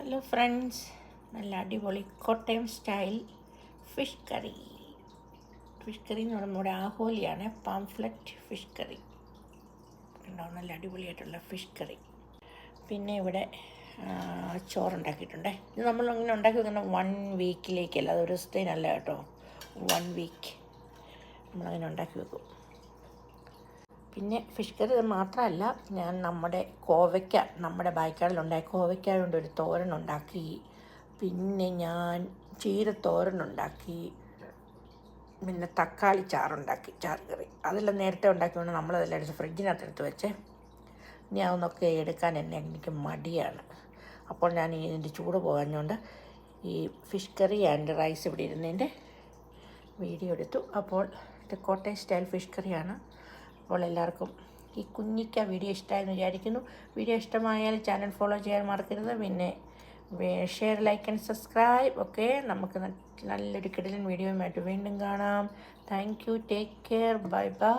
Hello friends, നല്ല അടിപൊളി Kottayam style fish curry. Fish curry എന്ന് പറയുമ്പോൾ ഇവിടെ ആഹോലിയാണ്, പാംഫ്ലെറ്റ് ഫിഷ് കറി ഉണ്ടാവും. നല്ല അടിപൊളിയായിട്ടുള്ള ഫിഷ് കറി. പിന്നെ ഇവിടെ ചോറുണ്ടാക്കിയിട്ടുണ്ട്. ഇത് നമ്മളിങ്ങനെ ഉണ്ടാക്കി വെക്കുന്ന 1 വീക്കിലേക്കല്ല, അത് ഒരു ദിവസത്തേനല്ല കേട്ടോ. 1 വീക്ക് നമ്മളങ്ങനെ ഉണ്ടാക്കി വെക്കും. പിന്നെ ഫിഷ് കറി മാത്രമല്ല, ഞാൻ നമ്മുടെ ബായ്ക്കാടിലുണ്ടായ കോവയ്ക്ക കൊണ്ടൊരു തോരനുണ്ടാക്കി. പിന്നെ ഞാൻ ചീരത്തോരനുണ്ടാക്കി. പിന്നെ തക്കാളി ചാറുണ്ടാക്കി, ചാറ് കറി. അതെല്ലാം നേരത്തെ ഉണ്ടാക്കിക്കൊണ്ട് നമ്മളതെല്ലാം എടുത്ത് ഫ്രിഡ്ജിനകത്തെടുത്ത് വെച്ച്. ഇനി അതൊന്നൊക്കെ എടുക്കാൻ എനിക്ക് മടിയാണ്. അപ്പോൾ ഞാൻ ഇതിൻ്റെ ചൂട് പോകാഞ്ഞുകൊണ്ട് ഈ ഫിഷ് കറി ആൻഡ് റൈസ് ഇവിടെ ഇരുന്നതിൻ്റെ വീഡിയോ എടുത്തു. അപ്പോൾ ഇത് കോട്ടയം സ്റ്റൈൽ ഫിഷ് കറിയാണ്. അപ്പോൾ എല്ലാവർക്കും ഈ കുഞ്ഞിക്ക വീഡിയോ ഇഷ്ടമായെന്ന് വിചാരിക്കുന്നു. വീഡിയോ ഇഷ്ടമായാൽ ചാനൽ ഫോളോ ചെയ്യാൻ മറക്കരുത്. പിന്നെ share, like and subscribe. Okay, നമുക്ക് നല്ലൊരു കിടിലൻ വീഡിയോയുമായിട്ട് വീണ്ടും കാണാം. Thank you, take care, bye bye.